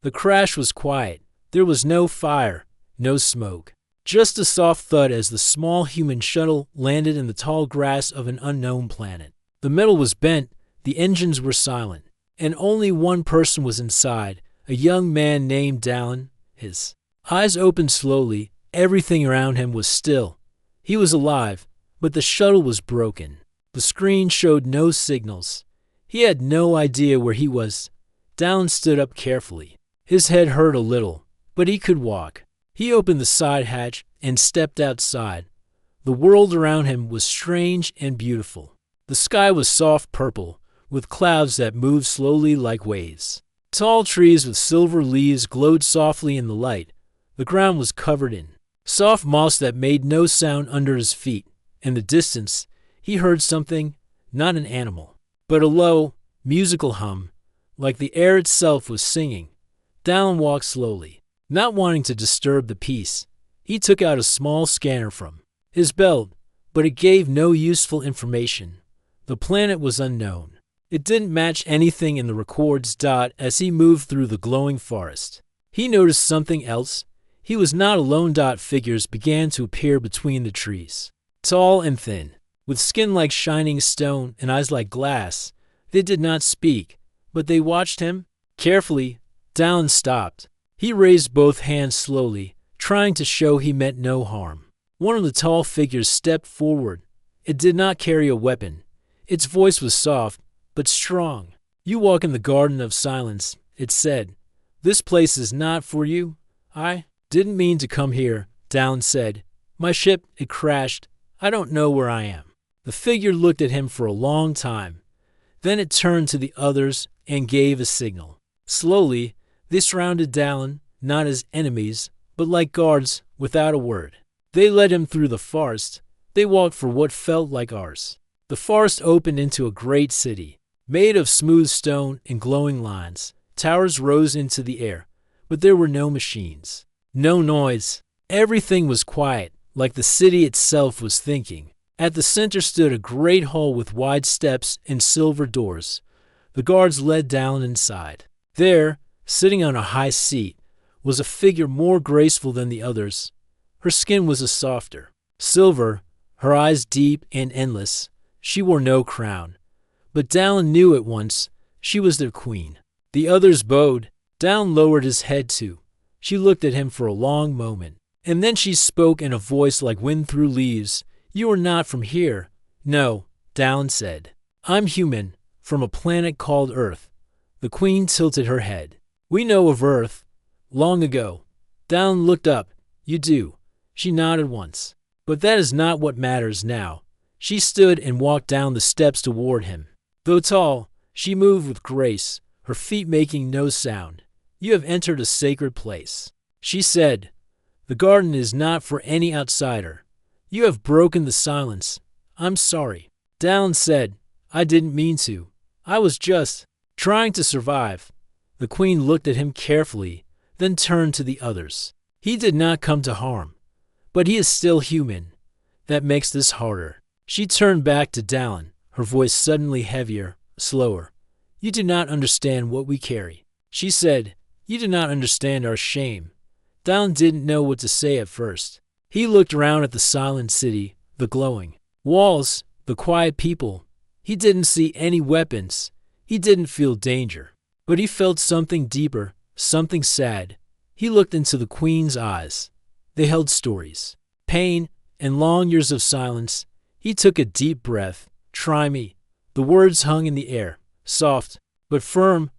The crash was quiet. There was no fire, no smoke. Just a soft thud as the small human shuttle landed in the tall grass of an unknown planet. The metal was bent, the engines were silent, and only one person was inside, a young man named Dallin. His eyes opened slowly. Everything around him was still. He was alive, but the shuttle was broken. The screen showed no signals. He had no idea where he was. Dallin stood up carefully. His head hurt a little, but he could walk. He opened the side hatch and stepped outside. The world around him was strange and beautiful. The sky was soft purple, with clouds that moved slowly like waves. Tall trees with silver leaves glowed softly in the light. The ground was covered in soft moss that made no sound under his feet. In the distance, he heard something, not an animal, but a low, musical hum, like the air itself was singing. Dallin walked slowly, not wanting to disturb the peace. He took out a small scanner from his belt, but it gave no useful information. The planet was unknown. It didn't match anything in the records. As he moved through the glowing forest, he noticed something else. He was not alone. Figures began to appear between the trees, tall and thin, with skin like shining stone and eyes like glass. They did not speak, but they watched him carefully. Dallin stopped. He raised both hands slowly, trying to show he meant no harm. One of the tall figures stepped forward. It did not carry a weapon. Its voice was soft, but strong. "You walk in the Garden of Silence," it said. "This place is not for you." "I didn't mean to come here," Dallin said. "My ship, it crashed. I don't know where I am." The figure looked at him for a long time. Then it turned to the others and gave a signal. Slowly, they surrounded Dallin, not as enemies, but like guards, without a word. They led him through the forest. They walked for what felt like hours. The forest opened into a great city, made of smooth stone and glowing lines. Towers rose into the air, but there were no machines, no noise. Everything was quiet, like the city itself was thinking. At the center stood a great hall with wide steps and silver doors. The guards led Dallin inside. There, sitting on a high seat, was a figure more graceful than the others. Her skin was a softer silver, her eyes deep and endless. She wore no crown, but Dallin knew at once she was their queen. The others bowed. Dallin lowered his head too. She looked at him for a long moment, and then she spoke in a voice like wind through leaves. "You are not from here." "No," Dallin said. "I'm human, from a planet called Earth." The queen tilted her head. "We know of Earth. Long ago." Dallin looked up. "You do." She nodded once. "But that is not what matters now." She stood and walked down the steps toward him. Though tall, she moved with grace, her feet making no sound. "You have entered a sacred place," she said. "The garden is not for any outsider. You have broken the silence. I'm sorry." Dallin said, "I didn't mean to. I was just trying to survive." The queen looked at him carefully, then turned to the others. "He did not come to harm, but he is still human. That makes this harder." She turned back to Dallin, her voice suddenly heavier, slower. "You do not understand what we carry," she said. "You do not understand our shame." Dallin didn't know what to say at first. He looked around at the silent city, the glowing walls, the quiet people. He didn't see any weapons. He didn't feel danger. But he felt something deeper, something sad. He looked into the queen's eyes. They held stories, pain, and long years of silence. He took a deep breath. "Try me." The words hung in the air, soft but firm.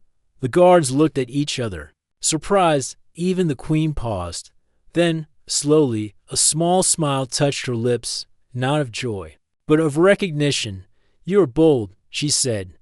The guards looked at each other. Surprised, even the queen paused. Then, slowly, a small smile touched her lips, not of joy, but of recognition. "You are bold," she said.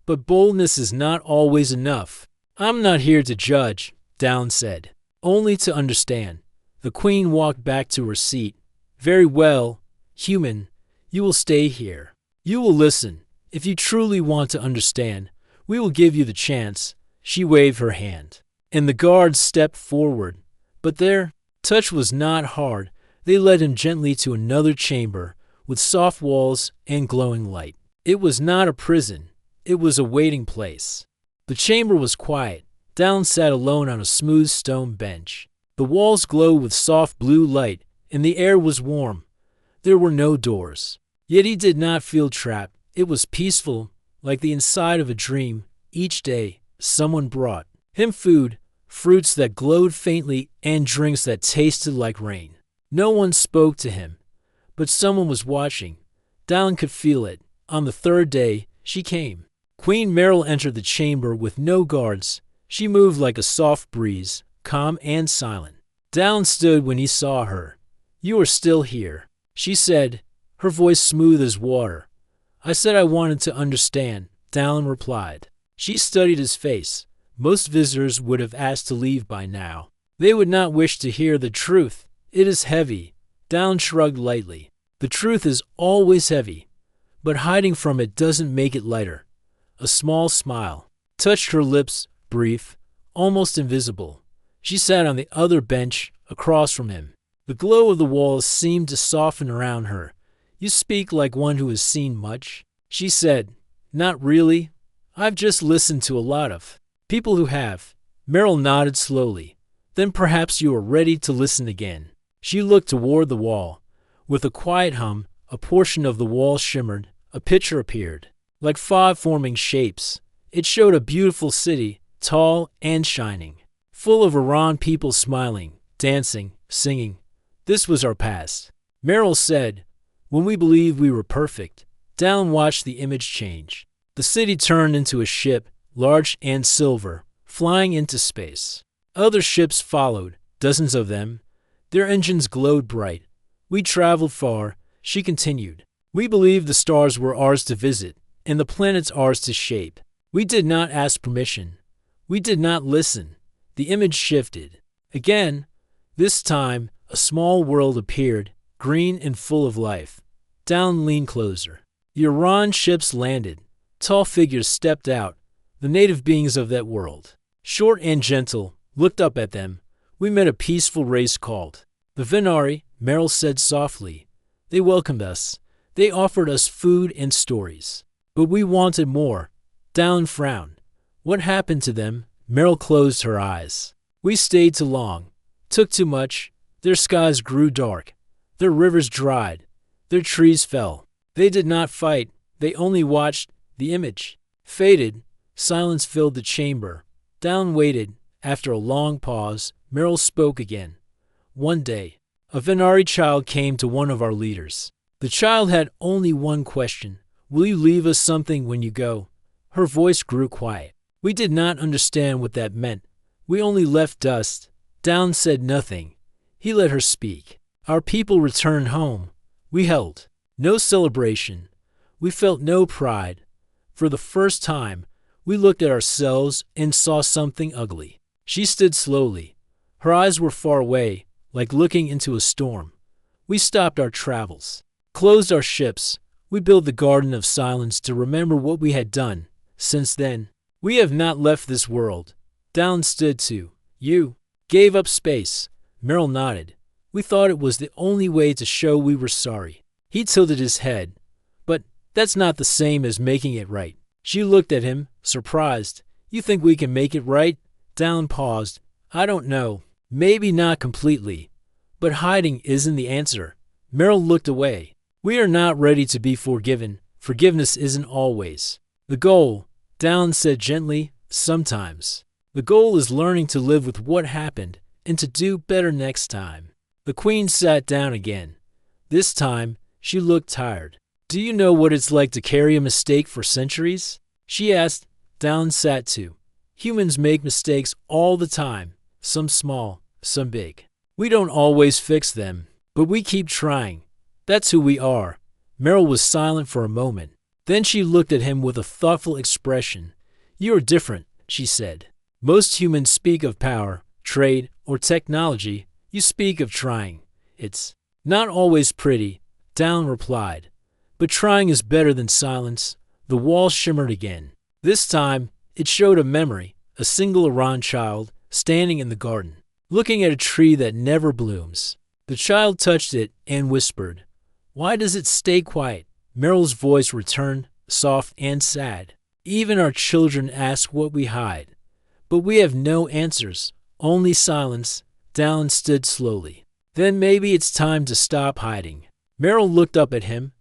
"But boldness is not always enough." "I'm not here to judge," Dallin said. "Only to understand." The queen walked back to her seat. "Very well, human. You will stay here. You will listen. If you truly want to understand, we will give you the chance." She waved her hand, and the guards stepped forward. But their touch was not hard. They led him gently to another chamber with soft walls and glowing light. It was not a prison. It was a waiting place. The chamber was quiet. Dallin sat alone on a smooth stone bench. The walls glowed with soft blue light, and the air was warm. There were no doors. Yet he did not feel trapped. It was peaceful, like the inside of a dream. Each day, someone brought him food, fruits that glowed faintly, and drinks that tasted like rain. No one spoke to him, but someone was watching. Dallin could feel it. On the third day, she came. Queen Meryl entered the chamber with no guards. She moved like a soft breeze, calm and silent. Dallin stood when he saw her. "You are still here," she said, her voice smooth as water. "I said I wanted to understand," Dallin replied. She studied his face. Most visitors would have asked to leave by now. They would not wish to hear the truth. "It is heavy." Dallin shrugged lightly. "The truth is always heavy, but hiding from it doesn't make it lighter." A small smile touched her lips, brief, almost invisible. She sat on the other bench across from him. The glow of the walls seemed to soften around her. "You speak like one who has seen much," she said. "Not really. I've just listened to a lot of people who have." Meryl nodded slowly. "Then perhaps you are ready to listen again." She looked toward the wall. With a quiet hum, a portion of the wall shimmered. A picture appeared. Like fog-forming shapes, it showed a beautiful city, tall and shining, full of Iran people smiling, dancing, singing. This was our past. Meryl said, "When we believed we were perfect." Dallin watched the image change. The city turned into a ship, large and silver, flying into space. Other ships followed, dozens of them. Their engines glowed bright. "We traveled far," she continued. "We believed the stars were ours to visit, and the planets ours to shape. We did not ask permission. We did not listen." The image shifted. Again, this time, a small world appeared, green and full of life. Dallin leaned closer. The Iran ships landed. Tall figures stepped out, the native beings of that world. Short and gentle, looked up at them. "We met a peaceful race called the Venari," Meryl said softly. "They welcomed us. They offered us food and stories. But we wanted more." Dallin frowned. "What happened to them?" Meryl closed her eyes. "We stayed too long. Took too much. Their skies grew dark. Their rivers dried. Their trees fell. They did not fight. They only watched." The image faded. Silence filled the chamber. Dallin waited. After a long pause, Meryl spoke again. "One day, a Venari child came to one of our leaders. The child had only one question. 'Will you leave us something when you go?' Her voice grew quiet. We did not understand what that meant. We only left dust." Dallin said nothing. He let her speak. "Our people returned home. We held no celebration. We felt no pride. For the first time, we looked at ourselves and saw something ugly." She stood slowly. Her eyes were far away, like looking into a storm. "We stopped our travels, closed our ships. We built the Garden of Silence to remember what we had done. Since then, we have not left this world." Dallin stood too. "You gave up space." Meryl nodded. "We thought it was the only way to show we were sorry." He tilted his head. "But that's not the same as making it right." She looked at him, surprised. "You think we can make it right?" Dallin paused. "I don't know. Maybe not completely. But hiding isn't the answer." Meryl looked away. "We are not ready to be forgiven. Forgiveness isn't always the goal," Dallin said gently. "Sometimes the goal is learning to live with what happened and to do better next time." The queen sat down again. This time, she looked tired. "Do you know what it's like to carry a mistake for centuries?" she asked. Dallin sat too. "Humans make mistakes all the time, some small, some big. We don't always fix them, but we keep trying. That's who we are." Meryl was silent for a moment. Then she looked at him with a thoughtful expression. "You are different," she said. "Most humans speak of power, trade, or technology. You speak of trying. It's not always pretty," Dallin replied. "But trying is better than silence." The wall shimmered again. This time, it showed a memory, a single Iran child standing in the garden, looking at a tree that never blooms. The child touched it and whispered, "Why does it stay quiet?" Meryl's voice returned, soft and sad. "Even our children ask what we hide, But we have no answers, only silence. Dallin stood slowly. Then maybe it's time to stop hiding. Meryl looked up at him.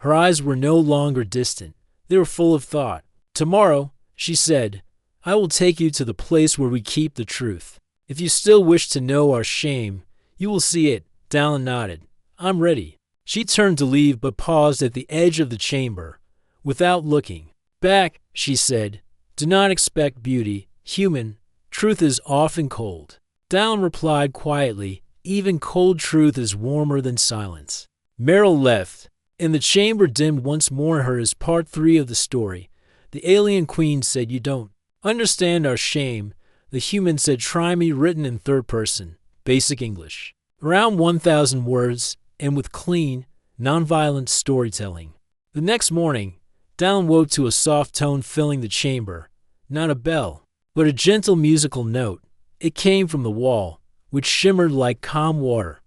Her eyes were no longer distant. They were full of thought. Tomorrow, she said, I will take you to the place where we keep the truth. If you still wish to know our shame, you will see it. Dallin nodded. I'm ready. She turned to leave but paused at the edge of the chamber. Without looking back, she said, do not expect beauty. Human, truth is often cold. Dallin replied quietly, even cold truth is warmer than silence. Meryl left, and the chamber dimmed once more. Her as part 3 of the story. The alien queen said, you don't understand our shame. The human said, try me, written in 3rd person, basic English. Around 1,000 words, and with clean, nonviolent storytelling. The next morning, Dallin woke to a soft tone filling the chamber. Not a bell, but a gentle musical note. It came from the wall, which shimmered like calm water.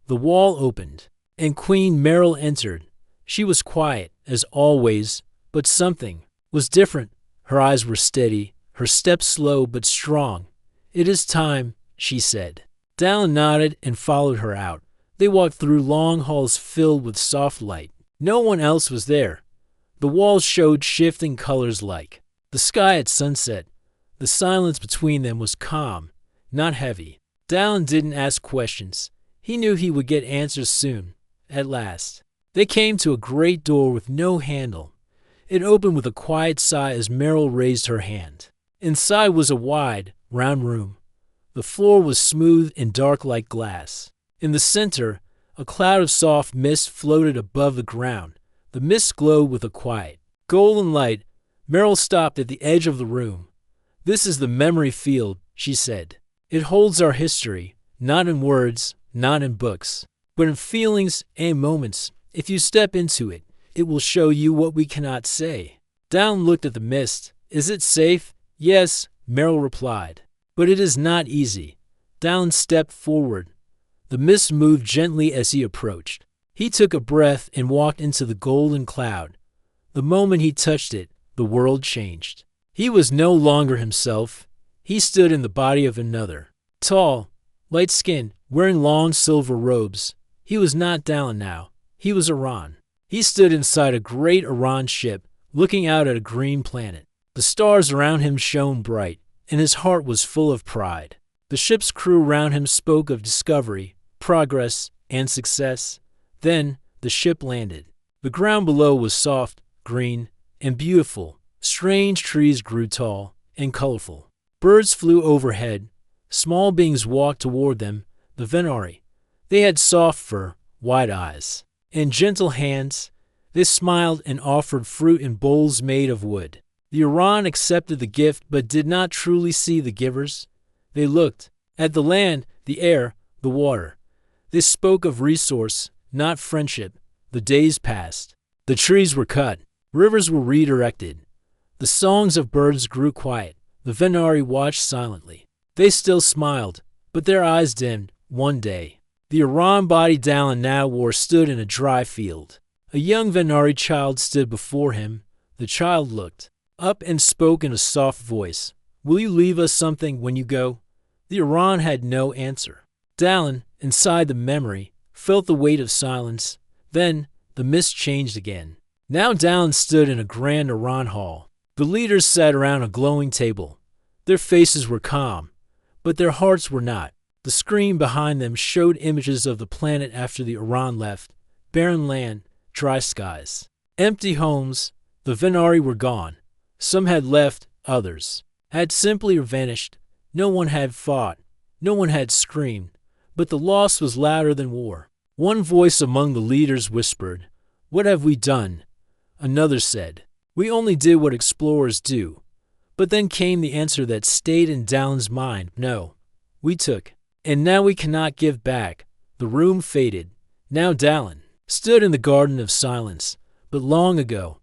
The wall opened, and Queen Meryl entered. She was quiet, as always, but something was different. Her eyes were steady, her steps slow but strong. It is time, she said. Dallin nodded and followed her out. They walked through long halls filled with soft light. No one else was there. The walls showed shifting colors like the sky at sunset. The silence between them was calm, not heavy. Dallin didn't ask questions. He knew he would get answers soon. At last, they came to a great door with no handle. It opened with a quiet sigh as Meryl raised her hand. Inside was a wide, round room. The floor was smooth and dark like glass. In the center, a cloud of soft mist floated above the ground. The mist glowed with a quiet, golden light. Meryl stopped at the edge of the room. This is the memory field, she said. It holds our history, not in words, not in books, but in feelings and moments. If you step into it, it will show you what we cannot say. Dallin looked at the mist. Is it safe? Yes, Meryl replied. But it is not easy. Dallin stepped forward. The mist moved gently as he approached. He took a breath and walked into the golden cloud. The moment he touched it, the world changed. He was no longer himself. He stood in the body of another. Tall, light-skinned, wearing long silver robes. He was not Dallin now. He was Iran. He stood inside a great Iran ship, looking out at a green planet. The stars around him shone bright, and his heart was full of pride. The ship's crew around him spoke of discovery, progress, and success. Then the ship landed. The ground below was soft, green, and beautiful. Strange trees grew tall and colorful. Birds flew overhead. Small beings walked toward them, the Venari. They had soft fur, wide eyes, and gentle hands. They smiled and offered fruit in bowls made of wood. The Iran accepted the gift but did not truly see the givers. They looked at the land, the air, the water. They spoke of resource, not friendship. The days passed. The trees were cut. Rivers were redirected. The songs of birds grew quiet. The Venari watched silently. They still smiled, but their eyes dimmed. One day, the Iran body Dallin now wore stood in a dry field. A young Venari child stood before him. The child looked up and spoke in a soft voice. Will you leave us something when you go? The Iran had no answer. Dallin, inside the memory, felt the weight of silence. Then the mist changed again. Now Dallin stood in a grand Iran hall. The leaders sat around a glowing table. Their faces were calm, but their hearts were not. The screen behind them showed images of the planet after the Iran left. Barren land, dry skies, empty homes. The Venari were gone. Some had left, others had simply vanished. No one had fought. No one had screamed. But the loss was louder than war. One voice among the leaders whispered, "What have we done?" Another said, "We only did what explorers do." But then came the answer that stayed in Dallin's mind. "No, we took, and now we cannot give back." The room faded. Now Dallin stood in the garden of silence. But long ago,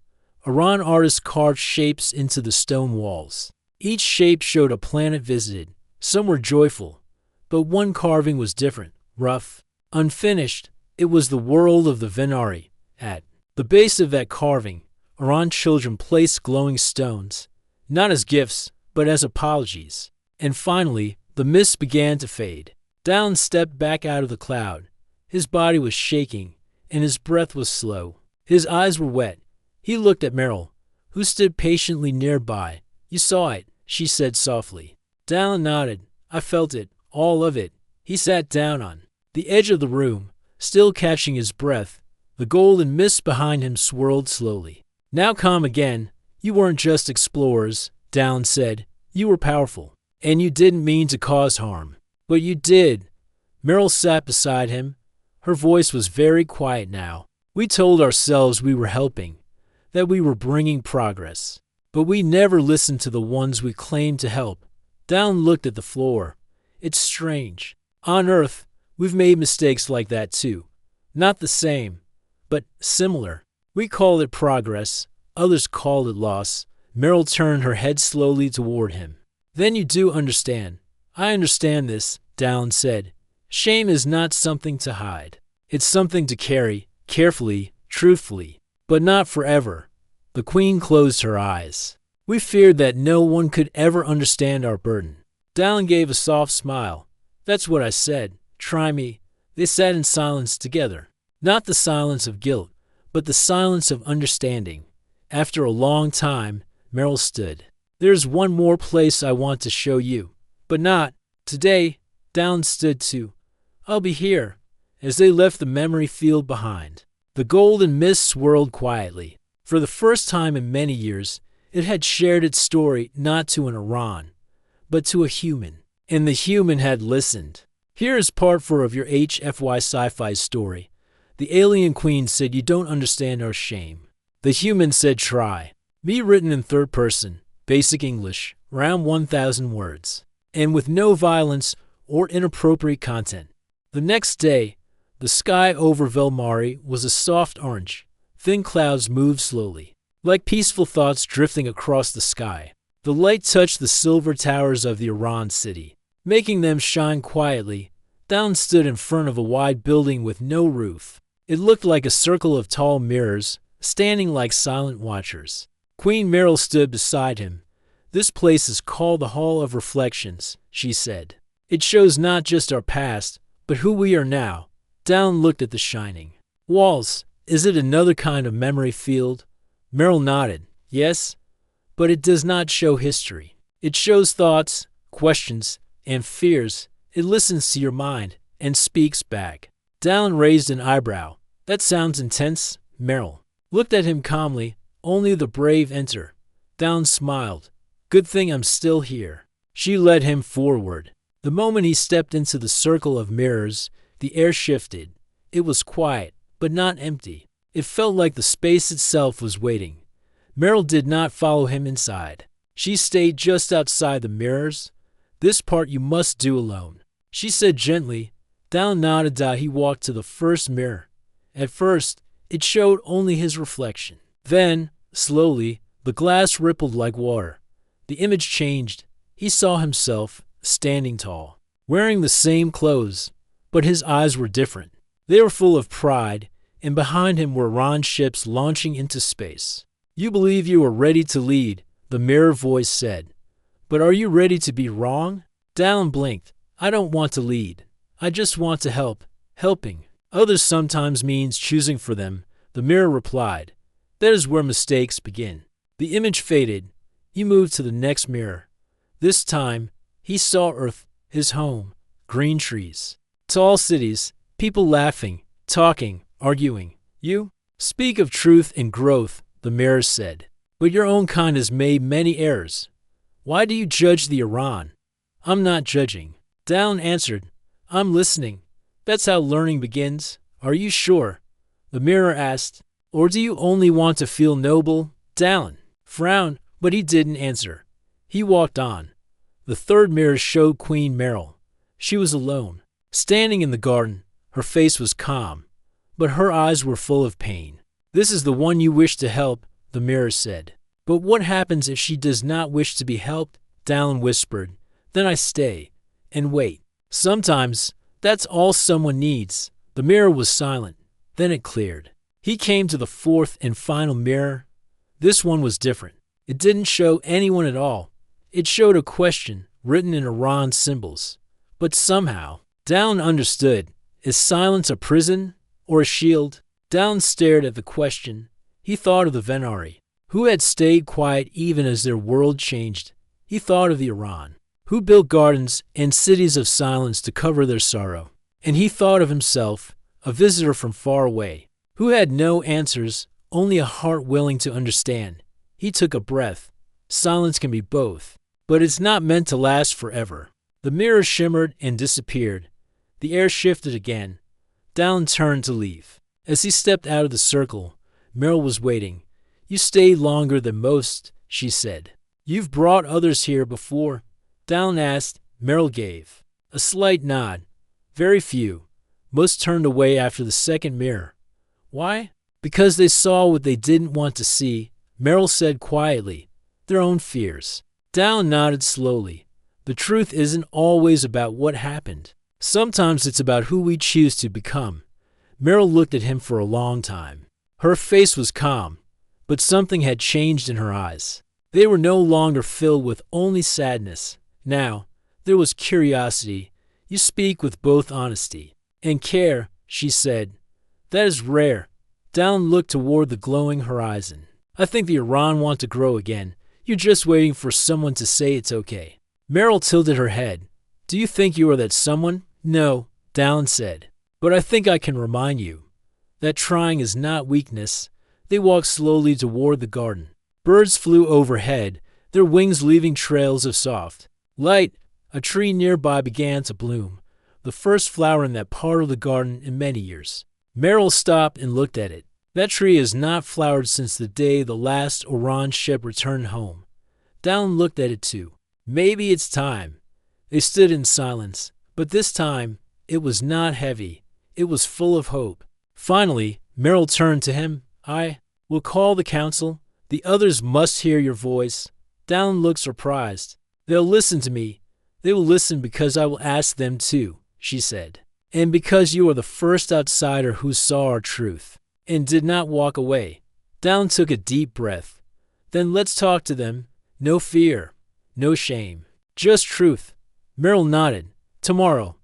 Iran artists carved shapes into the stone walls. Each shape showed a planet visited. Some were joyful, but one carving was different, rough, unfinished. It was the world of the Venari. At the base of that carving, Iran children placed glowing stones, not as gifts, but as apologies. And finally, the mist began to fade. Dallin stepped back out of the cloud. His body was shaking, and his breath was slow. His eyes were wet. He looked at Meryl, who stood patiently nearby. "You saw it," she said softly. Dallin nodded. "I felt it, all of it." He sat down on the edge of the room, still catching his breath. The golden mist behind him swirled slowly. "Now calm again. You weren't just explorers," Dallin said. "You were powerful, and you didn't mean to cause harm. But you did." Meryl sat beside him. Her voice was very quiet now. "We told ourselves we were helping, that we were bringing progress. But we never listened to the ones we claimed to help." Dallin looked at the floor. "It's strange. On Earth, we've made mistakes like that too. Not the same, but similar. We call it progress. Others call it loss." Meryl turned her head slowly toward him. "Then you do understand." "I understand this," Dallin said. "Shame is not something to hide. It's something to carry, carefully, truthfully. But not forever." The Queen closed her eyes. "We feared that no one could ever understand our burden." Dallin gave a soft smile. "That's what I said. Try me." They sat in silence together. Not the silence of guilt, but the silence of understanding. After a long time, Meryl stood. "There's one more place I want to show you, but not today." Dallin stood too. "I'll be here." As they left the memory field behind, the golden mist swirled quietly. For the first time in many years, it had shared its story not to an Iran, but to a human. And the human had listened. Here is part 4 of your HFY Sci-Fi story. The alien queen said, "You don't understand our shame." The human said, "Try." Me written in third person, basic English, around 1,000 words, and with no violence or inappropriate content. The next day, the sky over Velmari was a soft orange. Thin clouds moved slowly, like peaceful thoughts drifting across the sky. The light touched the silver towers of the Iran city, making them shine quietly. Dallin stood in front of a wide building with no roof. It looked like a circle of tall mirrors, standing like silent watchers. Queen Meryl stood beside him. "This place is called the Hall of Reflections," she said. "It shows not just our past, but who we are now." Dallin looked at the shining walls. "Is it another kind of memory field?" Meryl nodded. "Yes, but it does not show history. It shows thoughts, questions, and fears. It listens to your mind and speaks back." Dallin raised an eyebrow. "That sounds intense." Meryl looked at him calmly. "Only the brave enter." Dallin smiled. "Good thing I'm still here." She led him forward. The moment he stepped into the circle of mirrors, the air shifted. It was quiet, but not empty. It felt like the space itself was waiting. Meryl did not follow him inside. She stayed just outside the mirrors. "This part you must do alone," she said gently. Dallin nodded. He walked to the first mirror. At first, it showed only his reflection. Then, slowly, the glass rippled like water. The image changed. He saw himself, standing tall, wearing the same clothes, but his eyes were different. They were full of pride, and behind him were Iran ships launching into space. "You believe you are ready to lead," the mirror voice said. "But are you ready to be wrong?" Dallin blinked. "I don't want to lead. I just want to help." "Helping others sometimes means choosing for them," the mirror replied. "That is where mistakes begin." The image faded. He moved to the next mirror. This time, he saw Earth, his home, green trees, tall cities, people laughing, talking, arguing. "You speak of truth and growth," the mirror said, "but your own kind has made many errors. Why do you judge the Iran?" "I'm not judging," Dallin answered. "I'm listening. That's how learning begins." "Are you sure?" the mirror asked. "Or do you only want to feel noble?" Dallin frowned, but he didn't answer. He walked on. The third mirror showed Queen Meryl. She was alone, standing in the garden. Her face was calm, but her eyes were full of pain. "This is the one you wish to help," the mirror said. "But what happens if she does not wish to be helped?" Dallin whispered. "Then I stay and wait. Sometimes that's all someone needs." The mirror was silent. Then it cleared. He came to the fourth and final mirror. This one was different. It didn't show anyone at all. It showed a question, written in Iran symbols. But somehow, Dallin understood. Is silence a prison or a shield? Dallin stared at the question. He thought of the Venari, who had stayed quiet even as their world changed. He thought of the Iran, who built gardens and cities of silence to cover their sorrow. And he thought of himself, a visitor from far away, who had no answers, only a heart willing to understand. He took a breath. Silence can be both, but it's not meant to last forever. The mirror shimmered and disappeared. The air shifted again. Dallin turned to leave. As he stepped out of the circle, Meryl was waiting. You stayed longer than most, she said. You've brought others here before? Dallin asked. Meryl gave a slight nod. Very few. Most turned away after the second mirror. Why? Because they saw what they didn't want to see, Meryl said quietly. Their own fears. Dallin nodded slowly. The truth isn't always about what happened. Sometimes it's about who we choose to become. Meryl looked at him for a long time. Her face was calm, but something had changed in her eyes. They were no longer filled with only sadness. Now, there was curiosity. You speak with both honesty and care, she said. That is rare. Dallin looked toward the glowing horizon. I think the Iran want to grow again. You're just waiting for someone to say it's okay. Meryl tilted her head. Do you think you are that someone? No, Dallin said. But I think I can remind you that trying is not weakness. They walked slowly toward the garden. Birds flew overhead, their wings leaving trails of soft light. A tree nearby began to bloom, the first flower in that part of the garden in many years. Meryl stopped and looked at it. That tree has not flowered since the day the last Oran ship returned home. Dallin looked at it too. Maybe it's time. They stood in silence, but this time it was not heavy. It was full of hope. Finally, Meryl turned to him. I will call the council. The others must hear your voice. Dallin looked surprised. They'll listen to me. They will listen because I will ask them too, she said. And because you are the first outsider who saw our truth and did not walk away. Dallin took a deep breath. Then let's talk to them. No fear, no shame, just truth. Meryl nodded. Tomorrow,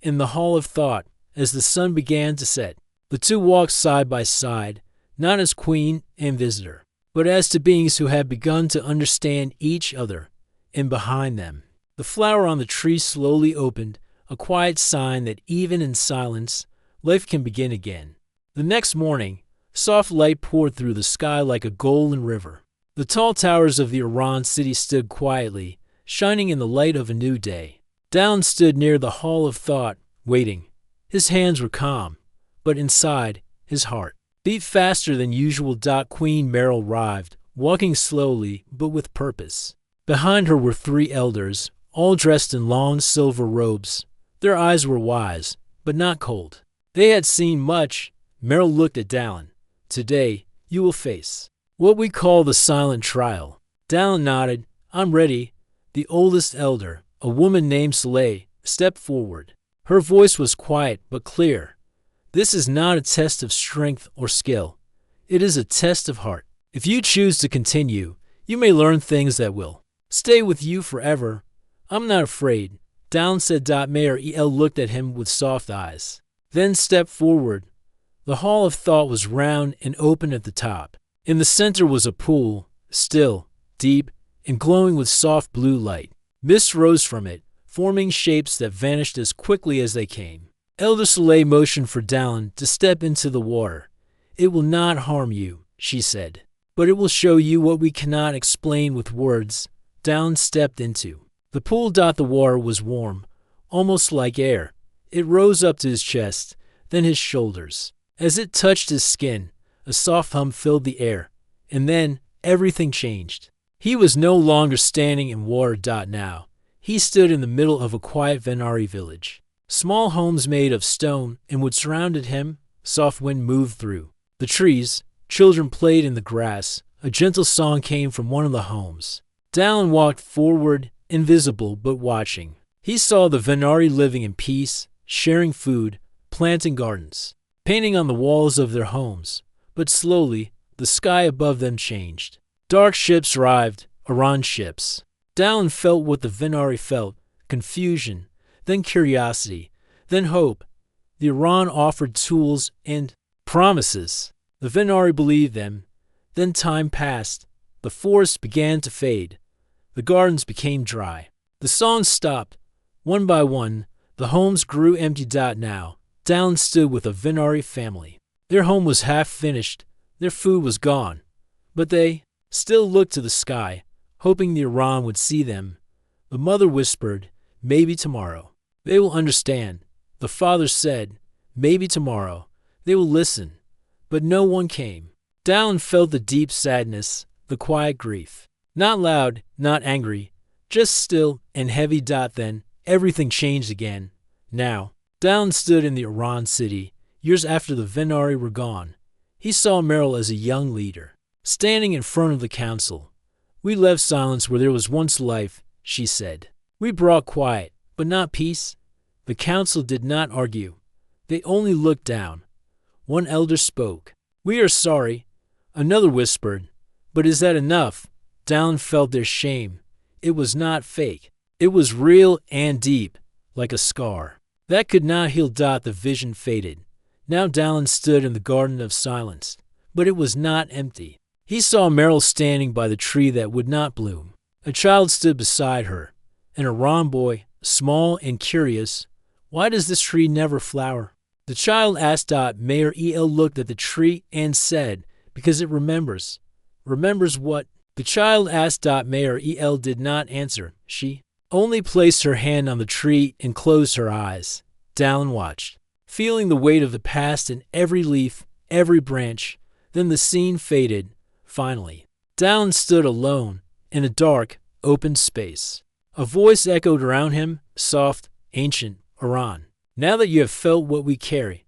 in the Hall of Thought, as the sun began to set, the two walked side by side, not as queen and visitor, but as two beings who had begun to understand each other. And behind them, the flower on the tree slowly opened, a quiet sign that even in silence, life can begin again. The next morning, soft light poured through the sky like a golden river. The tall towers of the Iran city stood quietly, shining in the light of a new day. Dallin stood near the Hall of Thought, waiting. His hands were calm, but inside, his heart beat faster than usual. Queen Meryl arrived, walking slowly but with purpose. Behind her were three elders, all dressed in long silver robes. Their eyes were wise, but not cold. They had seen much. Meryl looked at Dallin. Today, you will face what we call the silent trial. Dallin nodded. I'm ready. The oldest elder, a woman named Soleil, stepped forward. Her voice was quiet but clear. This is not a test of strength or skill. It is a test of heart. If you choose to continue, you may learn things that will stay with you forever. I'm not afraid, Dallin said. Mayor El looked at him with soft eyes, then stepped forward. The Hall of Thought was round and open at the top. In the center was a pool, still, deep, and glowing with soft blue light. Mist rose from it, forming shapes that vanished as quickly as they came. Elder Soleil motioned for Dallin to step into the water. It will not harm you, she said, but it will show you what we cannot explain with words. Dallin stepped into the pool. The water was warm, almost like air. It rose up to his chest, then his shoulders. As it touched his skin, a soft hum filled the air, and then everything changed. He was no longer standing in water. Now, he stood in the middle of a quiet Venari village. Small homes made of stone and what surrounded him. Soft wind moved through the trees. Children played in the grass. A gentle song came from one of the homes. Dallin walked forward, invisible but watching. He saw the Venari living in peace, sharing food, planting gardens, painting on the walls of their homes. But slowly, the sky above them changed. Dark ships arrived, Iran ships. Dallin felt what the Venari felt, confusion, then curiosity, then hope. The Iran offered tools and promises. The Venari believed them. Then time passed. The forest began to fade. The gardens became dry. The songs stopped. One by one, the homes grew empty. Now, Dallin stood with a Venari family. Their home was half finished. Their food was gone. But they still looked to the sky, hoping the Iran would see them. The mother whispered, "Maybe tomorrow. They will understand." The father said, "Maybe tomorrow. They will listen." But no one came. Dallin felt the deep sadness, the quiet grief. Not loud, not angry, just still and heavy. Then, everything changed again. Now, Dallin stood in the Iran city, years after the Venari were gone. He saw Meryl as a young leader, standing in front of the council. "We left silence where there was once life," she said. "We brought quiet, but not peace." The council did not argue. They only looked down. One elder spoke. "We are sorry." Another whispered, "But is that enough?" Dallin felt their shame. It was not fake. It was real and deep, like a scar. That could not heal. The vision faded. Now Dallin stood in the garden of silence, but it was not empty. He saw Meryl standing by the tree that would not bloom. A child stood beside her, an Iran boy, small and curious. "Why does this tree never flower?" The child asked. Mayor El looked at the tree and said, "Because it remembers." "Remembers what?" The child asked. Mayor El did not answer. She only placed her hand on the tree and closed her eyes. Dallin watched, feeling the weight of the past in every leaf, every branch. Then the scene faded. Finally, Dallin stood alone in a dark, open space. A voice echoed around him, soft, ancient. "Iran, now that you have felt what we carry,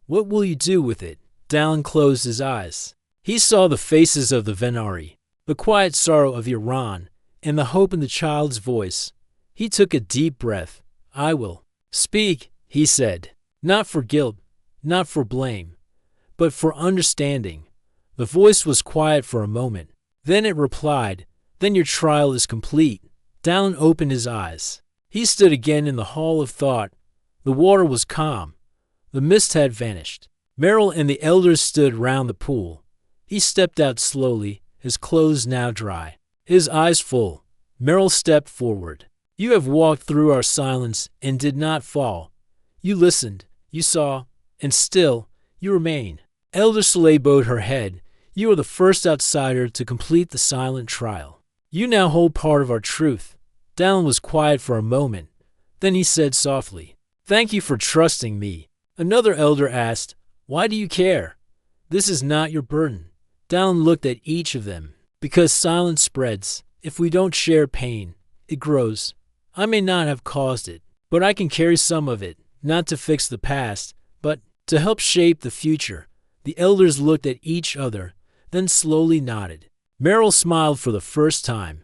what will you do with it?" Dallin closed his eyes. He saw the faces of the Venari, the quiet sorrow of the Iran, and the hope in the child's voice. He took a deep breath. "I will speak," he said, "not for guilt, not for blame, but for understanding." The voice was quiet for a moment. Then it replied, "Then your trial is complete." Dallin opened his eyes. He stood again in the hall of thought. The water was calm. The mist had vanished. Meryl and the elders stood round the pool. He stepped out slowly, his clothes now dry, his eyes full. Meryl stepped forward. "You have walked through our silence and did not fall. You listened, you saw, and still, you remain." Elder Soleil bowed her head. "You are the first outsider to complete the silent trial. You now hold part of our truth." Dallin was quiet for a moment. Then he said softly, "Thank you for trusting me." Another elder asked, "Why do you care? This is not your burden." Dallin looked at each of them. "Because silence spreads. If we don't share pain, it grows. I may not have caused it, but I can carry some of it, not to fix the past, but to help shape the future." The elders looked at each other, then slowly nodded. Meryl smiled for the first time.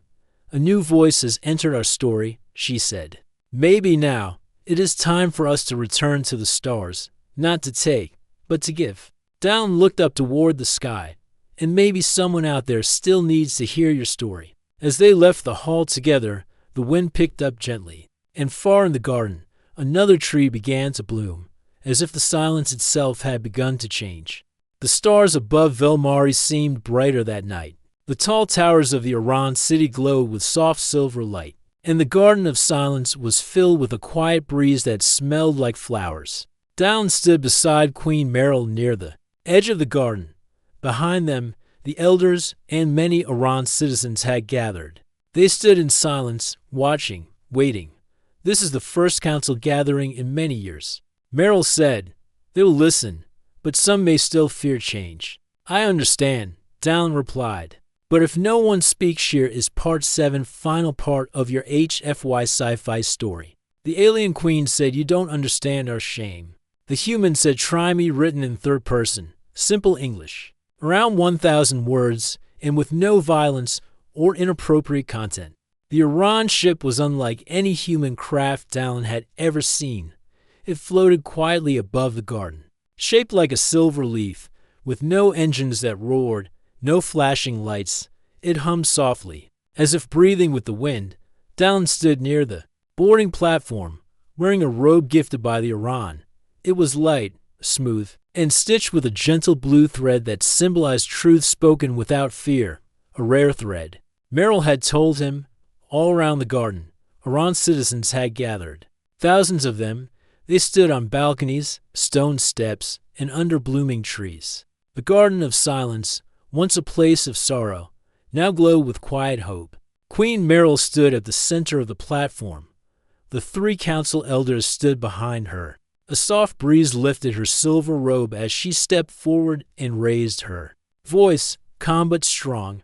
"A new voice has entered our story," she said. "Maybe now, it is time for us to return to the stars, not to take, but to give." Dallin looked up toward the sky. "And maybe someone out there still needs to hear your story." As they left the hall together, the wind picked up gently, and far in the garden, another tree began to bloom, as if the silence itself had begun to change. The stars above Velmari seemed brighter that night. The tall towers of the Iran city glowed with soft silver light, and the garden of silence was filled with a quiet breeze that smelled like flowers. Dallin stood beside Queen Meryl near the edge of the garden. Behind them, the elders and many Iran citizens had gathered. They stood in silence, watching, waiting. "This is the first council gathering in many years." Meryl said, "They will listen, but some may still fear change." "I understand," Dallin replied. "But if no one speaks, here is part 7, final part of your HFY Sci-Fi story." The alien queen said, "You don't understand our shame." The human said, "Try me," written in third person, simple English, around 1,000 words, and with no violence or inappropriate content. The Iran ship was unlike any human craft Dallin had ever seen. It floated quietly above the garden, shaped like a silver leaf, with no engines that roared, no flashing lights. It hummed softly, as if breathing with the wind. Dallin stood near the boarding platform, wearing a robe gifted by the Iran. It was light, smooth, and stitched with a gentle blue thread that symbolized truth spoken without fear, a rare thread. Merrill had told him, all around the garden, Iran citizens had gathered. Thousands of them. They stood on balconies, stone steps, and under blooming trees. The Garden of Silence, once a place of sorrow, now glowed with quiet hope. Queen Merrill stood at the center of the platform. The 3 council elders stood behind her. A soft breeze lifted her silver robe as she stepped forward and raised her voice, calm but strong.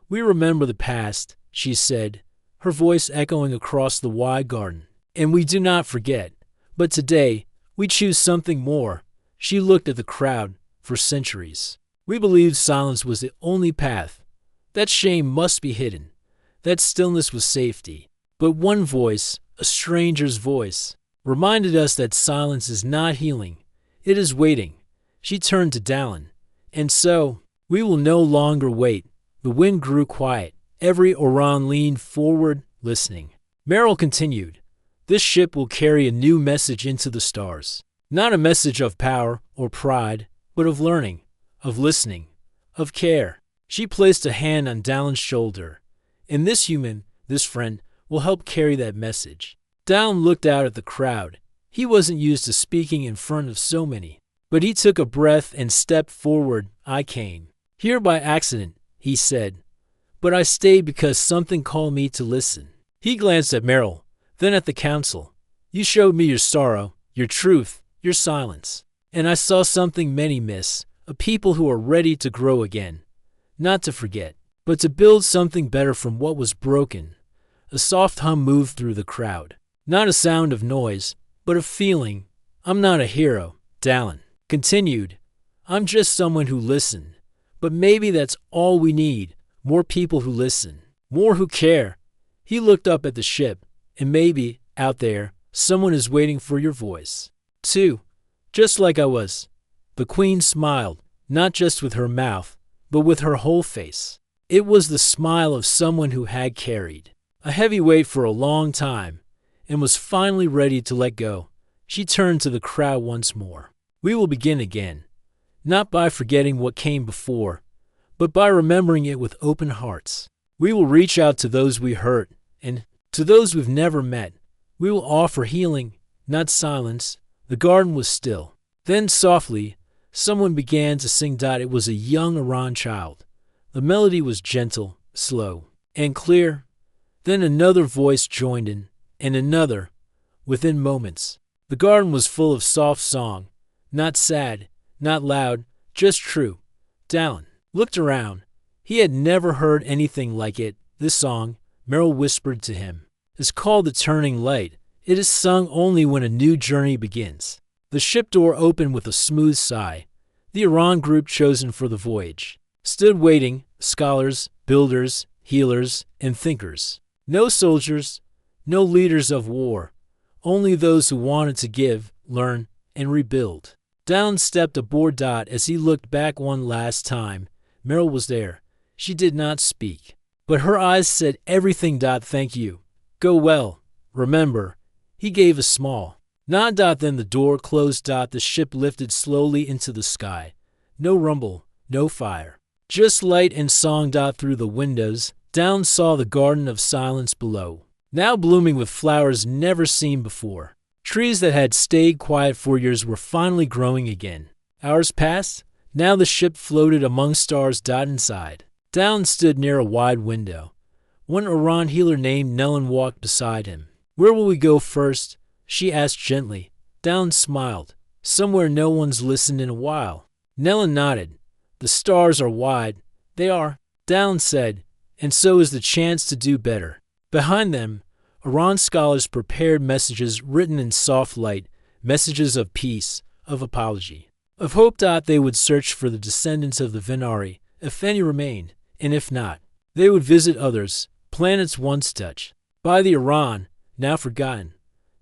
"We remember the past," she said, her voice echoing across the wide garden. "And we do not forget. But today, we choose something more." She looked at the crowd. "For centuries, we believed silence was the only path. That shame must be hidden. That stillness was safety. But one voice, a stranger's voice, reminded us that silence is not healing. It is waiting." She turned to Dallin. "And so, we will no longer wait." The wind grew quiet. Every Oran leaned forward, listening. Merrill continued, "This ship will carry a new message into the stars. Not a message of power or pride, but of learning, of listening, of care." She placed a hand on Dallin's shoulder. "And this human, this friend, will help carry that message." Dallin looked out at the crowd. He wasn't used to speaking in front of so many. But he took a breath and stepped forward. "I came here by accident," he said. "But I stayed because something called me to listen." He glanced at Merrill, then at the council. "You showed me your sorrow, your truth, your silence. And I saw something many miss, a people who are ready to grow again. Not to forget, but to build something better from what was broken." A soft hum moved through the crowd. Not a sound of noise, but a feeling. "I'm not a hero," Dallin continued. "I'm just someone who listened. But maybe that's all we need, more people who listen, more who care." He looked up at the ship, "And maybe, out there, someone is waiting for your voice, too, just like I was." The Queen smiled, not just with her mouth, but with her whole face. It was the smile of someone who had carried a heavy weight for a long time and was finally ready to let go. She turned to the crowd once more. "We will begin again, not by forgetting what came before, but by remembering it with open hearts. We will reach out to those we hurt, and to those we've never met. We will offer healing, not silence." The garden was still. Then softly, someone began to sing. It was a young Iran child. The melody was gentle, slow, and clear. Then another voice joined in, and another. Within moments, the garden was full of soft song, not sad, not loud, just true. Dallin looked around. He had never heard anything like it. "This song," Merrill whispered to him, "is called the Turning Light. It is sung only when a new journey begins." The ship door opened with a smooth sigh. The Iran group chosen for the voyage stood waiting, scholars, builders, healers, and thinkers. No soldiers, no leaders of war, only those who wanted to give, learn, and rebuild. Dallin stepped aboard. As he looked back one last time, Merrill was there. She did not speak, but her eyes said everything. "Thank you. Go well. Remember." He gave a small nod. Then the door closed. The ship lifted slowly into the sky. No rumble, no fire, just light and song. Through the windows, Dallin saw the Garden of Silence below, now blooming with flowers never seen before. Trees that had stayed quiet for years were finally growing again. Hours passed. Now the ship floated among stars. Inside, Dallin stood near a wide window. One Iran healer named Nellen walked beside him. "Where will we go first?" she asked gently. Dallin smiled. "Somewhere no one's listened in a while." Nellen nodded. "The stars are wide." "They are," Dallin said, "and so is the chance to do better." Behind them, Iran scholars prepared messages written in soft light, messages of peace, of apology, of hope. They would search for the descendants of the Venari, if any remained, and if not, they would visit others, planets once touched by the Iran, now forgotten,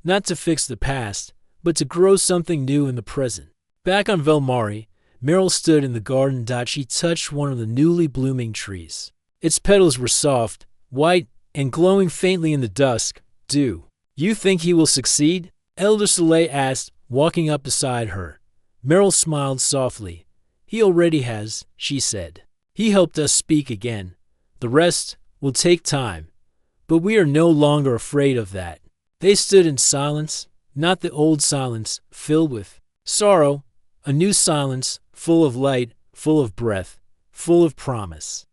not to fix the past, but to grow something new in the present. Back on Velmari, Merrill stood in the garden. She touched one of the newly blooming trees. Its petals were soft, white, and glowing faintly in the dusk. Do you think he will succeed? Elder Soleil asked, walking up beside her. Meryl smiled softly. He already has, she said. He helped us speak again. The rest will take time. But we are no longer afraid of that. They stood in silence, not the old silence filled with sorrow, a new silence full of light, full of breath, full of promise.